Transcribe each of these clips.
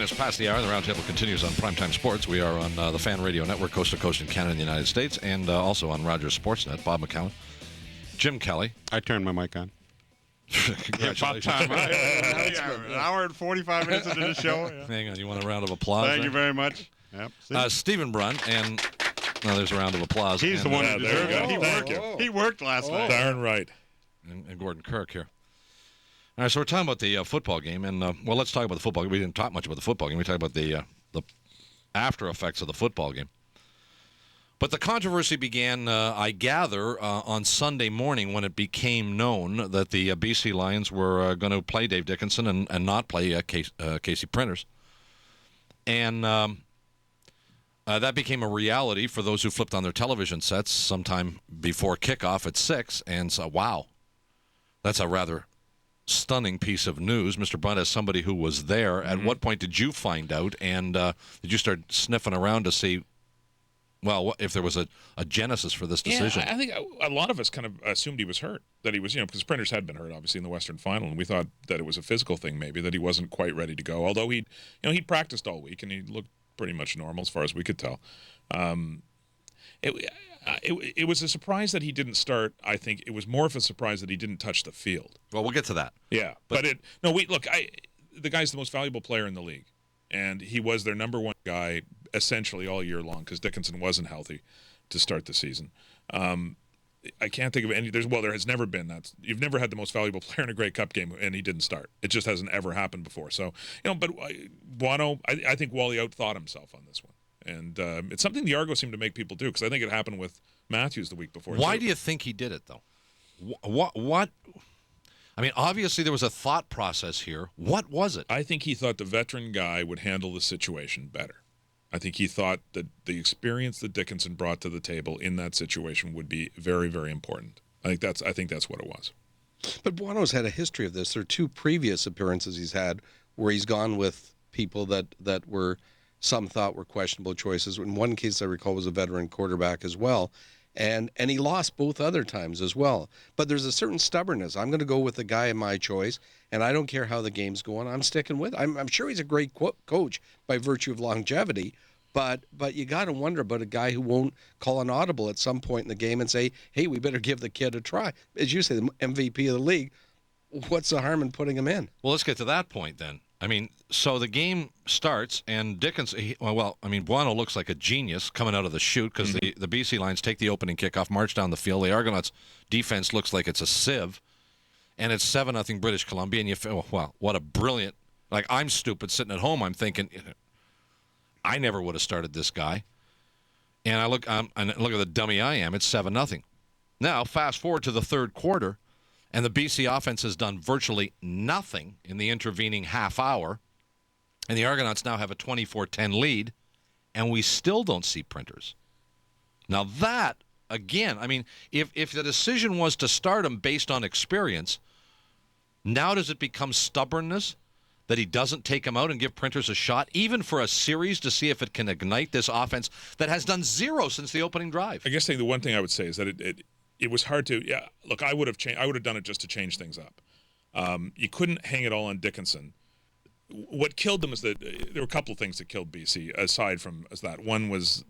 minutes past the hour. The roundtable continues on Primetime Sports. We are on the Fan Radio Network, coast to coast in Canada and the United States, and also on Rogers Sportsnet. Bob McCown, Jim Kelley. I turned my mic on. Congratulations. About time. An hour and 45 minutes into the show. Yeah. Hang on, you want a round of applause? Thank you very much. Yep. Stephen Brunt, and there's a round of applause. He's the one who deserved it. He worked last night. Darn right. And Gordon Kirke here. All right, so we're talking about the football game, and well, let's talk about the football game. We didn't talk much about the football game. We talked about the after effects of the football game. But the controversy began, I gather, on Sunday morning when it became known that the BC Lions were going to play Dave Dickenson and not play Casey Printers. And that became a reality for those who flipped on their television sets sometime before kickoff at 6 and said, wow, that's a rather stunning piece of news. Mr. Brunt, as somebody who was there, at what point did you find out, and did you start sniffing around to see, well, if there was a genesis for this decision? Yeah, I think a lot of us kind of assumed he was hurt, that he was, because Printers had been hurt, obviously, in the Western Final, and we thought that it was a physical thing, maybe, that he wasn't quite ready to go, although he'd practiced all week, and he looked pretty much normal as far as we could tell. It was a surprise that he didn't start. I think it was more of a surprise that he didn't touch the field. Well, we'll get to that. Yeah, the guy's the most valuable player in the league, and he was their number one guy essentially all year long because Dickenson wasn't healthy to start the season. I can't think of any. There has never been that. You've never had the most valuable player in a Grey Cup game, and he didn't start. It just hasn't ever happened before. So, but Buono, I think Wally outthought himself on this one. And it's something the Argo seemed to make people do, because I think it happened with Matthews the week before. Why do you think he did it, though? What? I mean, obviously there was a thought process here. What was it? I think he thought the veteran guy would handle the situation better. I think he thought that the experience that Dickenson brought to the table in that situation would be very, very important. I think that's what it was. But Buono's had a history of this. There are two previous appearances he's had where he's gone with people that were some thought were questionable choices. In one case, I recall, was a veteran quarterback as well. And he lost both other times as well. But there's a certain stubbornness. I'm going to go with the guy of my choice, and I don't care how the game's going. I'm sticking with it. I'm sure he's a great coach by virtue of longevity, but you got to wonder about a guy who won't call an audible at some point in the game and say, hey, we better give the kid a try. As you say, the MVP of the league, what's the harm in putting him in? Well, let's get to that point then. I mean, so the game starts, and Buono looks like a genius coming out of the chute because the BC Lions take the opening kickoff, march down the field. The Argonauts' defense looks like it's a sieve, and it's 7-0 British Columbia, and you feel, well, what a brilliant, like, I'm stupid sitting at home. I'm thinking, I never would have started this guy. And I look at the dummy I am. It's 7-0. Now, fast forward to the third quarter, and the BC offense has done virtually nothing in the intervening half hour. And the Argonauts now have a 24-10 lead, and we still don't see Printers. Now that, again, I mean, if the decision was to start him based on experience, now does it become stubbornness that he doesn't take him out and give Printers a shot, even for a series, to see if it can ignite this offense that has done zero since the opening drive? I guess the one thing I would say is that it was hard to, look, I would have done it just to change things up. You couldn't hang it all on Dickenson. What killed them is that there were a couple of things that killed BC, aside from that. One was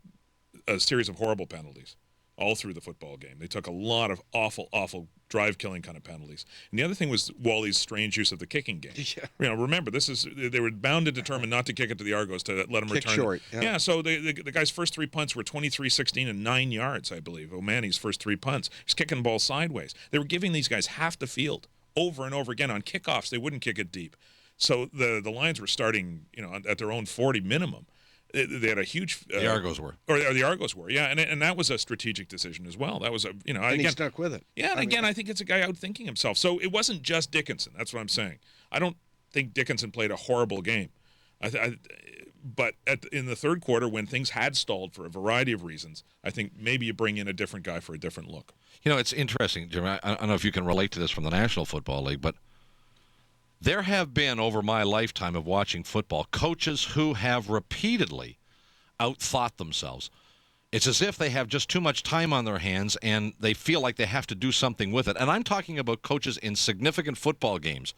a series of horrible penalties all through the football game. They took a lot of awful drive-killing kind of penalties. And the other thing was Wally's strange use of the kicking game. Yeah. Remember, they were bound and determined not to kick it to the Argos to let him return. Short. Yeah, so the guy's first three punts were 23-16 and 9 yards, I believe. O'Mahony's first three punts. He's kicking the ball sideways. They were giving these guys half the field over and over again. On kickoffs, they wouldn't kick it deep. So the Lions were starting, at their own 40 minimum. They had a huge. The Argos were, or the Argos were, yeah, and that was a strategic decision as well. That was and he stuck with it. Yeah, and again, I think it's a guy outthinking himself. So it wasn't just Dickenson. That's what I'm saying. I don't think Dickenson played a horrible game, but in the third quarter, when things had stalled for a variety of reasons, I think maybe you bring in a different guy for a different look. It's interesting, Jim. I don't know if you can relate to this from the National Football League, but there have been, over my lifetime of watching football, coaches who have repeatedly outthought themselves. It's as if they have just too much time on their hands and they feel like they have to do something with it. And I'm talking about coaches in significant football games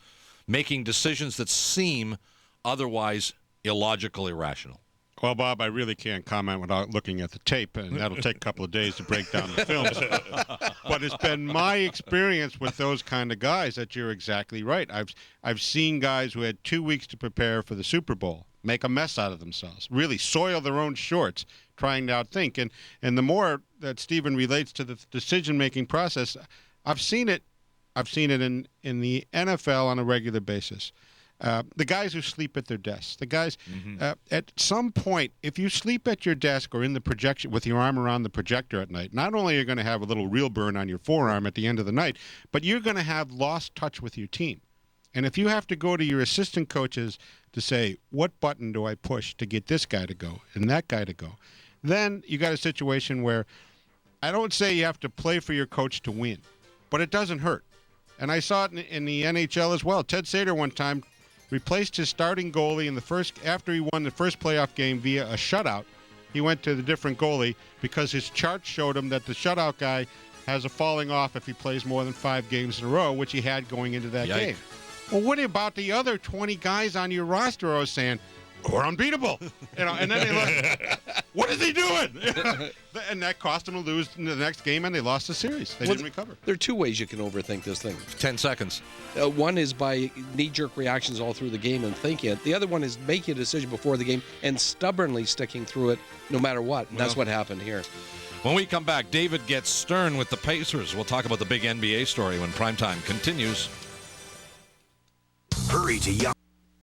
making decisions that seem otherwise illogical, irrational. Well, Bob, I really can't comment without looking at the tape, and that'll take a couple of days to break down the films. But it's been my experience with those kind of guys that you're exactly right. I've seen guys who had 2 weeks to prepare for the Super Bowl make a mess out of themselves, really soil their own shorts, trying to outthink. And the more that Stephen relates to the decision-making process, I've seen it in the NFL on a regular basis. The guys who sleep at their desks, the guys, at some point, if you sleep at your desk or in the projection with your arm around the projector at night, not only are you going to have a little real burn on your forearm at the end of the night, but you're going to have lost touch with your team. And if you have to go to your assistant coaches to say, what button do I push to get this guy to go and that guy to go, then you got a situation where I don't say you have to play for your coach to win, but it doesn't hurt. And I saw it in the NHL as well. Ted Sater one time replaced his starting goalie after he won the first playoff game via a shutout. He went to the different goalie because his chart showed him that the shutout guy has a falling off if he plays more than 5 games in a row, which he had going into that game. Well, what about the other 20 guys on your roster? I was saying, we're unbeatable. And then they look, what is he doing? And that cost them to lose in the next game, and they lost the series. They didn't recover. There are 2 ways you can overthink this thing. 10 seconds. One is by knee-jerk reactions all through the game and thinking it. The other one is making a decision before the game and stubbornly sticking through it no matter what. And that's what happened here. When we come back, David gets stern with the Pacers. We'll talk about the big NBA story when primetime continues. Hurry to